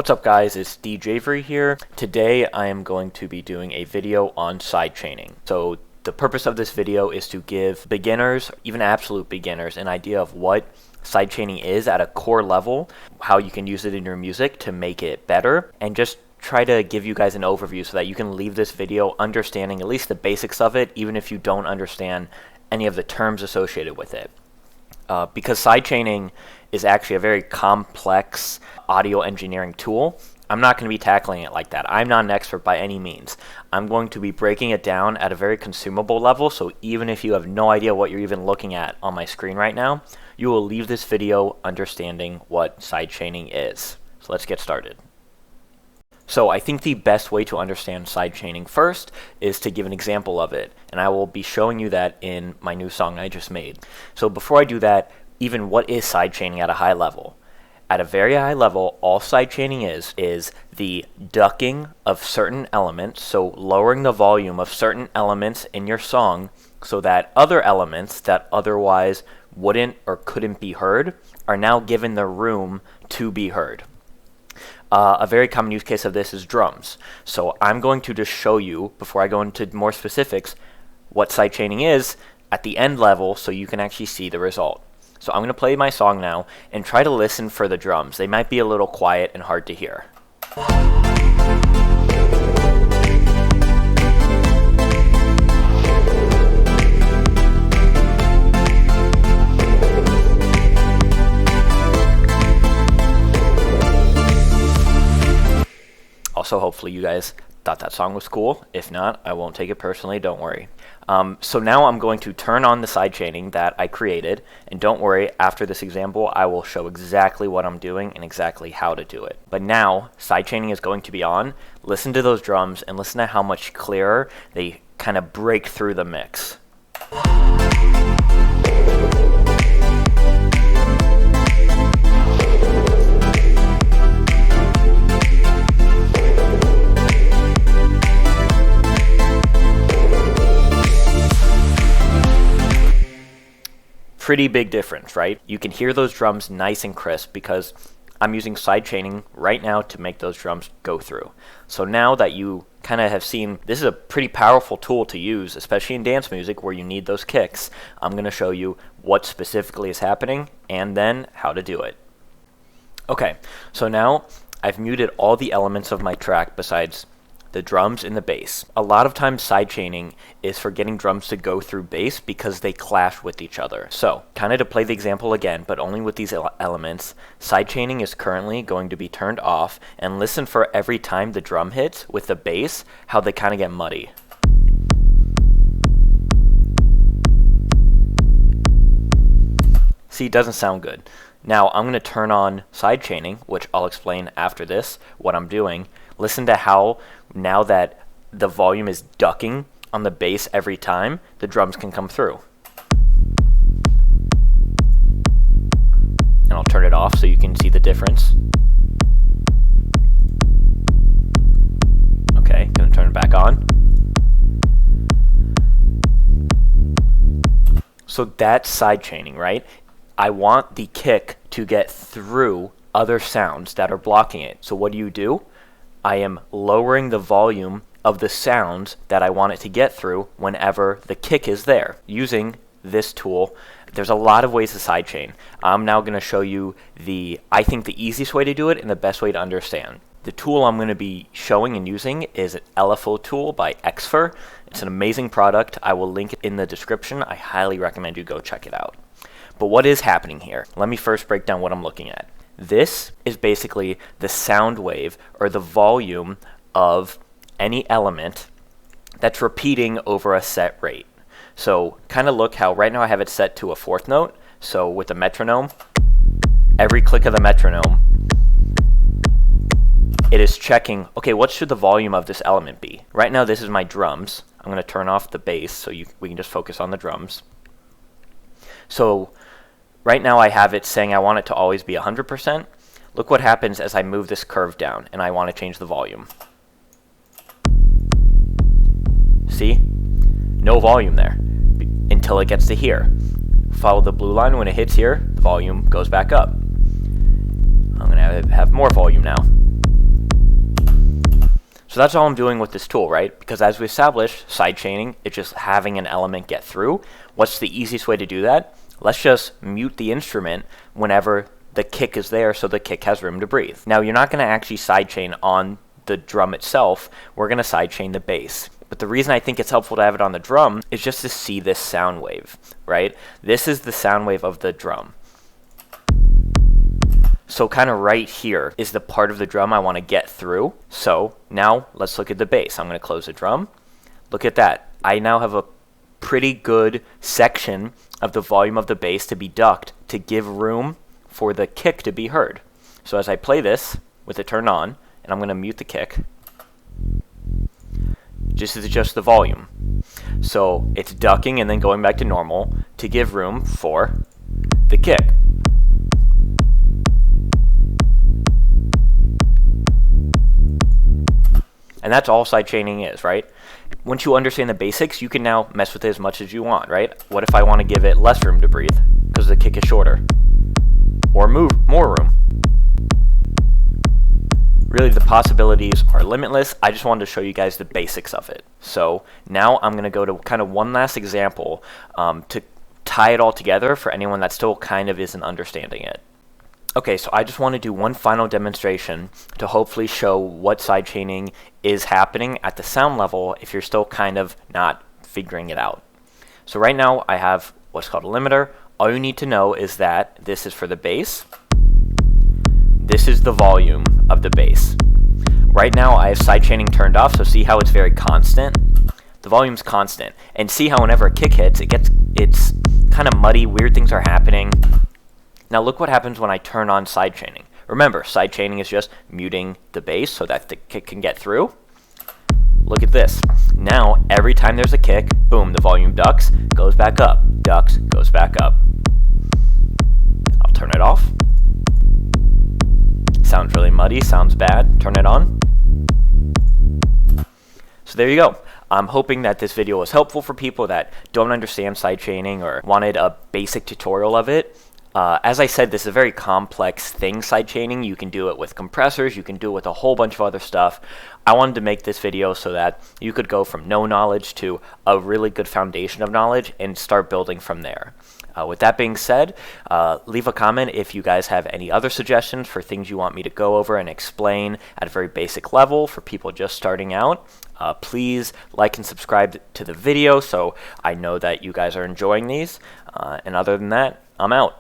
What's up guys, it's DJ here. Today I am going to be doing a video on sidechaining. So the purpose of this video is to give beginners, even absolute beginners, an idea of what sidechaining is at a core level, how you can use it in your music to make it better, and just try to give you guys an overview so that you can leave this video understanding at least the basics of it, even if you don't understand any of the terms associated with it. Because sidechaining is actually a very complex audio engineering tool, I'm not going to be tackling it like that. I'm not an expert by any means. I'm going to be breaking it down at a very consumable level, so even if you have no idea what you're even looking at on my screen right now, you will leave this video understanding what sidechaining is. So let's get started. So I think the best way to understand sidechaining first is to give an example of it, and I will be showing you that in my new song I just made. So before I do that, even what is sidechaining at a high level? At a very high level, all sidechaining is the ducking of certain elements, so lowering the volume of certain elements in your song so that other elements that otherwise wouldn't or couldn't be heard are now given the room to be heard. A very common use case of this is drums. So I'm going to just show you, before I go into more specifics, what sidechaining is at the end level so you can actually see the result. So I'm going to play my song now and try to listen for the drums. They might be a little quiet and hard to hear. Also, hopefully you guys thought that song was cool. If not, I won't take it personally, don't worry. So now I'm going to turn on the sidechaining that I created, and don't worry, after this example I will show exactly what I'm doing and exactly how to do it. But now, sidechaining is going to be on. Listen to those drums and listen to how much clearer they kind of break through the mix. Pretty big difference, right? You can hear those drums nice and crisp because I'm using sidechaining right now to make those drums go through. So now that you kind of have seen, this is a pretty powerful tool to use, especially in dance music where you need those kicks. I'm going to show you what specifically is happening and then how to do it. Okay, so now I've muted all the elements of my track besides the drums and the bass. A lot of times sidechaining is for getting drums to go through bass because they clash with each other. So, kind of to play the example again, but only with these elements, sidechaining is currently going to be turned off, and listen for every time the drum hits with the bass, how they kind of get muddy. See, it doesn't sound good. Now, I'm going to turn on sidechaining, which I'll explain after this, what I'm doing. Listen to how, now that the volume is ducking on the bass every time, the drums can come through. And I'll turn it off so you can see the difference. Okay, gonna turn it back on. So that's sidechaining, right? I want the kick to get through other sounds that are blocking it. So what do? I am lowering the volume of the sounds that I want it to get through whenever the kick is there. Using this tool, there's a lot of ways to sidechain. I'm now going to show you I think the easiest way to do it and the best way to understand. The tool I'm going to be showing and using is an LFO tool by Xfer. It's an amazing product. I will link it in the description. I highly recommend you go check it out. But what is happening here? Let me first break down what I'm looking at. This is basically the sound wave or the volume of any element that's repeating over a set rate. So kind of look how right now I have it set to a fourth note. So with the metronome, every click of the metronome, it is checking, okay, what should the volume of this element be? Right now this is my drums. I'm going to turn off the bass so we can just focus on the drums. So right now I have it saying I want it to always be 100%. Look what happens as I move this curve down and I want to change the volume. See? No volume there until it gets to here. Follow the blue line. When it hits here, the volume goes back up. I'm going to have more volume now. So that's all I'm doing with this tool, right? Because as we established, sidechaining, it's just having an element get through. What's the easiest way to do that? Let's just mute the instrument whenever the kick is there so the kick has room to breathe. Now, you're not going to actually sidechain on the drum itself. We're going to sidechain the bass. But the reason I think it's helpful to have it on the drum is just to see this sound wave, right? This is the sound wave of the drum. So kind of right here is the part of the drum I want to get through. So now let's look at the bass. I'm going to close the drum. Look at that. I now have a pretty good section of the volume of the bass to be ducked to give room for the kick to be heard. So as I play this with it turned on, and I'm going to mute the kick, this is just the volume. So it's ducking and then going back to normal to give room for the kick. And that's all sidechaining is, right? Once you understand the basics, you can now mess with it as much as you want, right? What if I want to give it less room to breathe because the kick is shorter? Or move more room? Really, the possibilities are limitless. I just wanted to show you guys the basics of it. So now I'm going to go to kind of one last example to tie it all together for anyone that still kind of isn't understanding it. Okay, so I just want to do one final demonstration to hopefully show what sidechaining is happening at the sound level if you're still kind of not figuring it out. So right now I have what's called a limiter. All you need to know is that this is for the bass. This is the volume of the bass. Right now I have sidechaining turned off, so see how it's very constant? The volume's constant. And see how whenever a kick hits, it's kind of muddy, weird things are happening. Now look what happens when I turn on sidechaining. Remember, sidechaining is just muting the bass so that the kick can get through. Look at this. Now, every time there's a kick, boom, the volume ducks, goes back up, ducks, goes back up. I'll turn it off. Sounds really muddy, sounds bad. Turn it on. So there you go. I'm hoping that this video was helpful for people that don't understand sidechaining or wanted a basic tutorial of it. As I said, this is a very complex thing, sidechaining. You can do it with compressors, you can do it with a whole bunch of other stuff. I wanted to make this video so that you could go from no knowledge to a really good foundation of knowledge and start building from there. With that being said, leave a comment if you guys have any other suggestions for things you want me to go over and explain at a very basic level for people just starting out. Please like and subscribe to the video so I know that you guys are enjoying these. And other than that, I'm out.